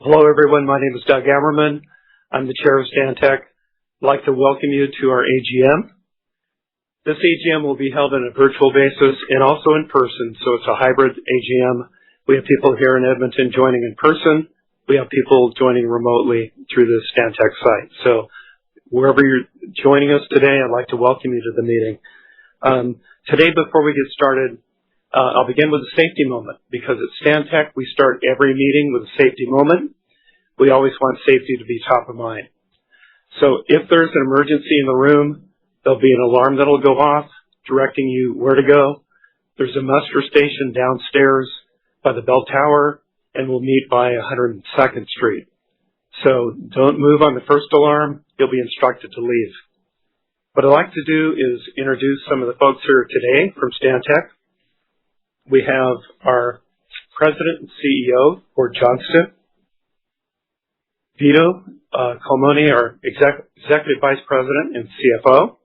Hello, everyone. My name is Doug Ammerman. I'm the chair of Stantec. I'd like to welcome you to our AGM. This AGM will be held on a virtual basis and also in person, so it's a hybrid AGM. We have people here in Edmonton joining in person. We have people joining remotely through the Stantec site. So wherever you're joining us today, I'd like to welcome you to the meeting. Today, before we get started, I'll begin with a safety moment, because at Stantec, we start every meeting with a safety moment. We always want safety to be top of mind. So if there's an emergency in the room, there'll be an alarm that'll go off directing you where to go. There's a muster station downstairs by the bell tower, and we'll meet by 102nd Street. So don't move on the first alarm. You'll be instructed to leave. What I'd like to do is introduce some of the folks here today from Stantec. We have our President and CEO, Gord Johnston. Vito Colmoni, our Executive Vice President and CFO.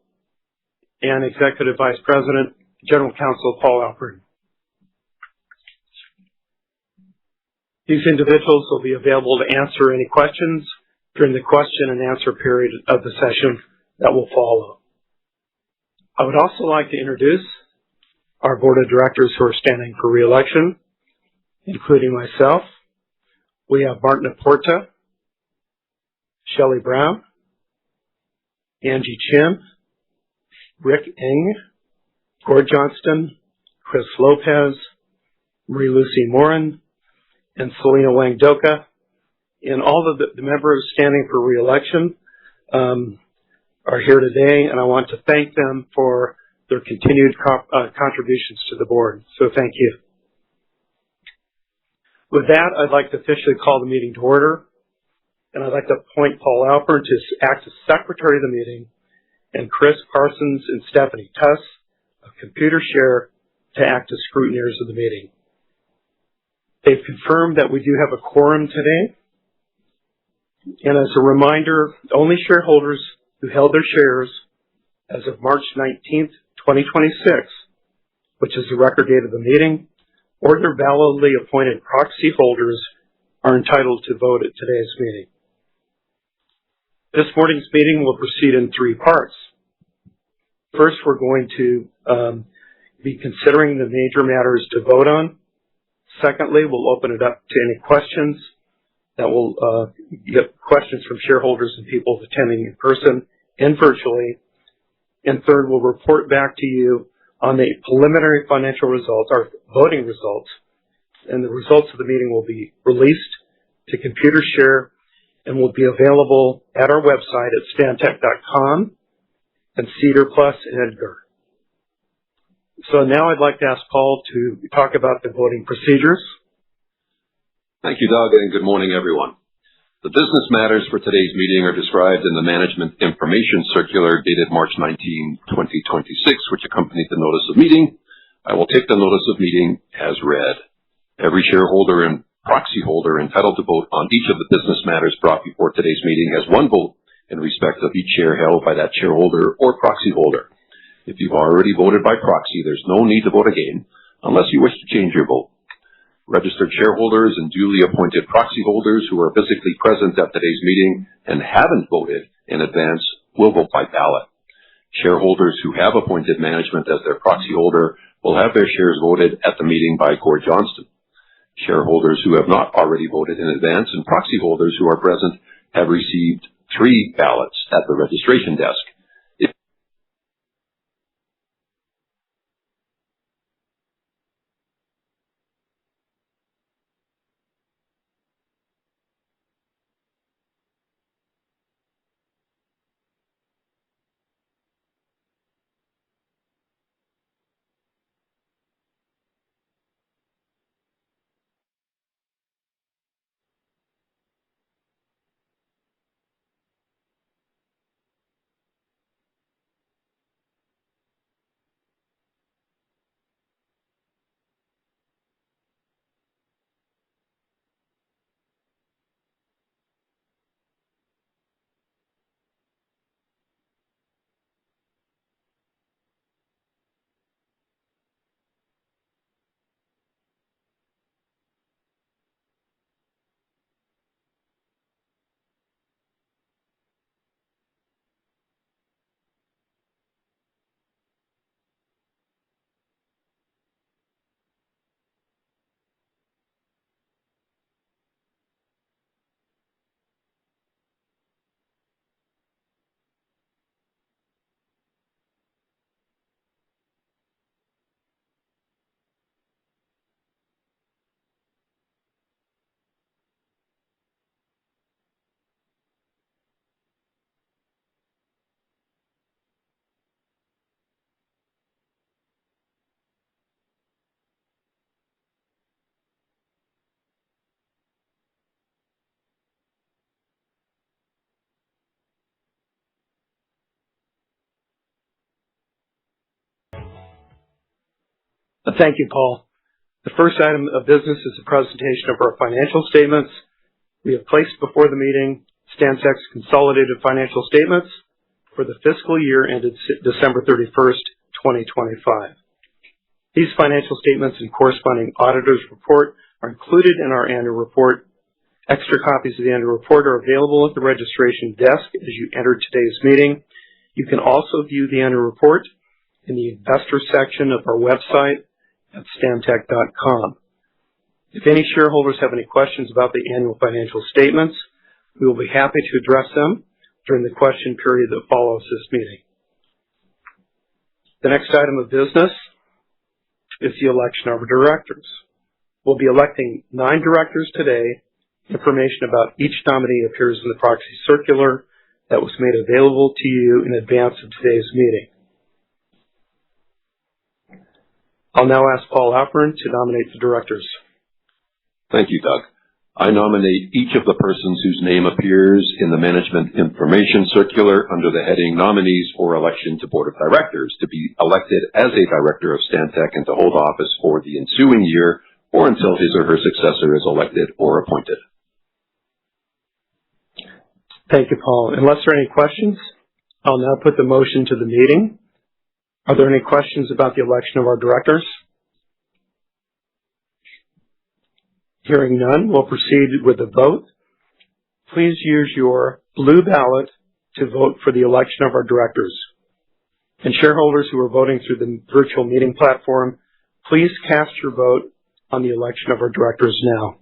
And Executive Vice President, General Counsel, Paul Alpern. These individuals will be available to answer any questions during the question and answer period of the session that will follow. I would also like to introduce our board of directors who are standing for re-election, including myself. We have Martin Aporta, Shelley Brown, Angie Chin, Rick Ng, Gord Johnston, Chris Lopez, Marie-Lucy Morin, and Selena Wangdoka. And all of the members standing for re-election are here today, and I want to thank them for their continued contributions to the board. So thank you. With that, I'd like to officially call the meeting to order, and I'd like to appoint Paul Alpern to act as secretary of the meeting, and Chris Parsons and Stephanie Tuss of Computershare to act as scrutineers of the meeting. They've confirmed that we do have a quorum today. And as a reminder, only shareholders who held their shares as of March 19th, 2026, which is the record date of the meeting, or their validly appointed proxy holders are entitled to vote at today's meeting. This morning's meeting will proceed in three parts. First, we're going to be considering the major matters to vote on. Secondly, we'll open it up to any questions that will get questions from shareholders and people attending in person and virtually. And third, we'll report back to you on the preliminary financial results, our voting results, and the results of the meeting will be released to Computershare and will be available at our website at stantec.com and SEDAR+ and EDGAR. So now I'd like to ask Paul to talk about the voting procedures. Thank you, Doug, and good morning, everyone. The business matters for today's meeting are described in the Management Information Circular dated March 19, 2026, which accompanied the notice of meeting. I will take the notice of meeting as read. Every shareholder and proxy holder entitled to vote on each of the business matters brought before today's meeting has one vote in respect of each share held by that shareholder or proxy holder. If you've already voted by proxy, there's no need to vote again unless you wish to change your vote. Registered shareholders and duly appointed proxy holders who are physically present at today's meeting and haven't voted in advance will vote by ballot. Shareholders who have appointed management as their proxy holder will have their shares voted at the meeting by Gord Johnston. Shareholders who have not already voted in advance and proxy holders who are present have received 3 ballots at the registration desk. Thank you, Paul. The first item of business is a presentation of our financial statements. We have placed before the meeting Stantec's consolidated financial statements for the fiscal year ended December 31st, 2025. These financial statements and corresponding auditor's report are included in our annual report. Extra copies of the annual report are available at the registration desk as you enter today's meeting. You can also view the annual report in the investor section of our website at stantec.com. If any shareholders have any questions about the annual financial statements, we will be happy to address them during the question period that follows this meeting. The next item of business is the election of our directors. We'll be electing 9 directors today. Information about each nominee appears in the proxy circular that was made available to you in advance of today's meeting. I'll now ask Paul Alpern to nominate the directors. Thank you, Doug. I nominate each of the persons whose name appears in the Management Information Circular under the heading Nominees for Election to Board of Directors to be elected as a director of Stantec and to hold office for the ensuing year or until his or her successor is elected or appointed. Thank you, Paul. Unless there are any questions, I'll now put the motion to the meeting. Are there any questions about the election of our directors? Hearing none, we'll proceed with the vote. Please use your blue ballot to vote for the election of our directors. And shareholders who are voting through the virtual meeting platform, please cast your vote on the election of our directors now.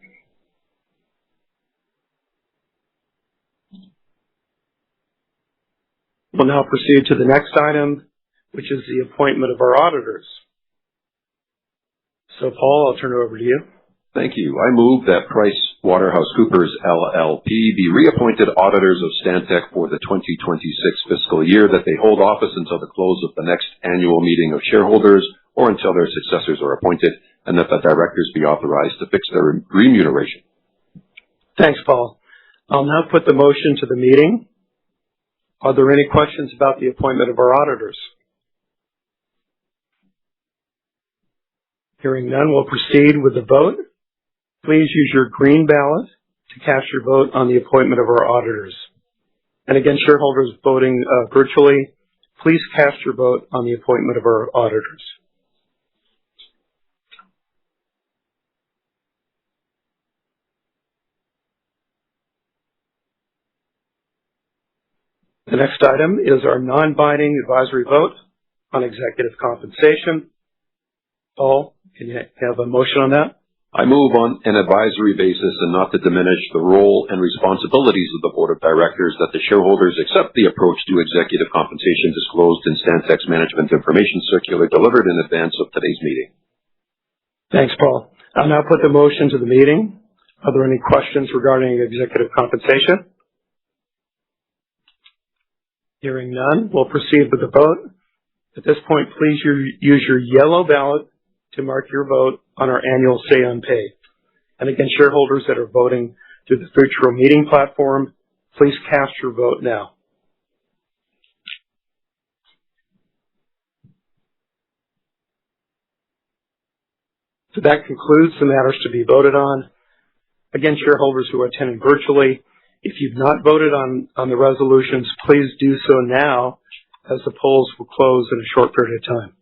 We'll now proceed to the next item, which is the appointment of our auditors. So, Paul, I'll turn it over to you. Thank you. I move that PricewaterhouseCoopers LLP be reappointed auditors of Stantec for the 2026 fiscal year, that they hold office until the close of the next annual meeting of shareholders or until their successors are appointed, and that the directors be authorized to fix their remuneration. Thanks, Paul. I'll now put the motion to the meeting. Are there any questions about the appointment of our auditors? Hearing none, we'll proceed with the vote. Please use your green ballot to cast your vote on the appointment of our auditors. And again, shareholders voting virtually, please cast your vote on the appointment of our auditors. The next item is our non-binding advisory vote on executive compensation. Paul, can you have a motion on that? I move on an advisory basis and not to diminish the role and responsibilities of the Board of Directors that the shareholders accept the approach to executive compensation disclosed in Stantec's Management Information Circular delivered in advance of today's meeting. Thanks, Paul. I'll now put the motion to the meeting. Are there any questions regarding executive compensation? Hearing none, we'll proceed with the vote. At this point, please use your yellow ballot to mark your vote on our annual Say on Pay. And again, shareholders that are voting through the virtual meeting platform, please cast your vote now. So that concludes the matters to be voted on. Again, shareholders who are attending virtually, if you've not voted on the resolutions, please do so now, as the polls will close in a short period of time.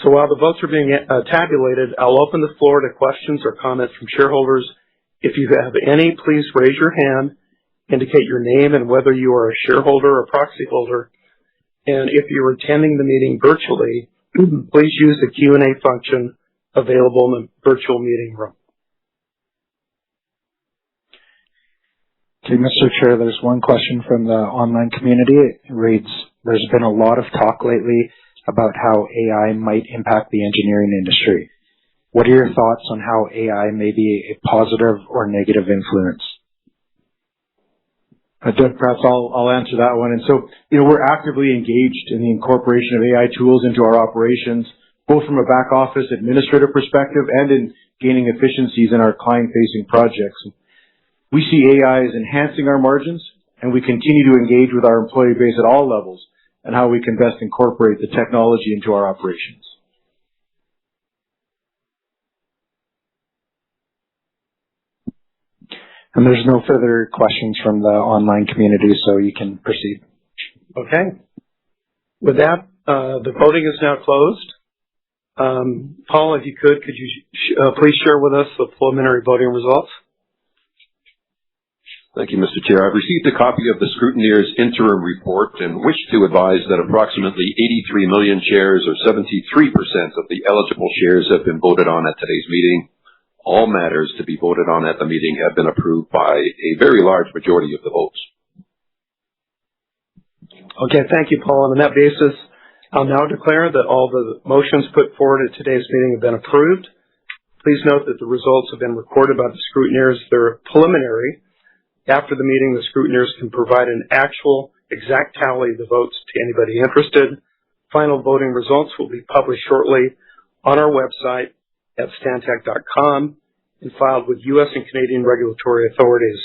So while the votes are being tabulated, I'll open the floor to questions or comments from shareholders. If you have any, please raise your hand, indicate your name and whether you are a shareholder or proxy holder. And if you're attending the meeting virtually, please use the Q&A function available in the virtual meeting room. Okay, Mr. Chair, there's one question from the online community. It reads, there's been a lot of talk lately about how AI might impact the engineering industry. What are your thoughts on how AI may be a positive or negative influence? Doug, perhaps I'll answer that one. And so, we're actively engaged in the incorporation of AI tools into our operations, both from a back office administrative perspective and in gaining efficiencies in our client-facing projects. We see AI as enhancing our margins, and we continue to engage with our employee base at all levels and how we can best incorporate the technology into our operations. And there's no further questions from the online community, so you can proceed. Okay. With that, the voting is now closed. Paul, if you could you please share with us the preliminary voting results? Thank you, Mr. Chair. I've received a copy of the scrutineer's interim report and wish to advise that approximately 83 million shares, or 73% of the eligible shares, have been voted on at today's meeting. All matters to be voted on at the meeting have been approved by a very large majority of the votes. Okay, thank you, Paul. And on that basis, I'll now declare that all the motions put forward at today's meeting have been approved. Please note that the results have been recorded by the scrutineers. They're preliminary. After the meeting, the scrutineers can provide an actual exact tally of the votes to anybody interested. Final voting results will be published shortly on our website at Stantec.com and filed with U.S. and Canadian regulatory authorities.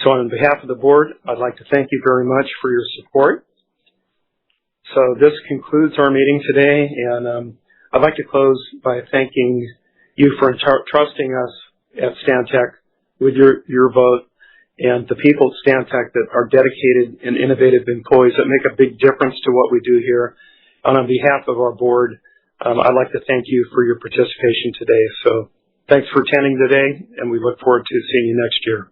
So on behalf of the board, I'd like to thank you very much for your support. So this concludes our meeting today, and I'd like to close by thanking you for trusting us at Stantec with your vote, and the people at Stantec that are dedicated and innovative employees that make a big difference to what we do here. And on behalf of our board, I'd like to thank you for your participation today. So thanks for attending today, and we look forward to seeing you next year.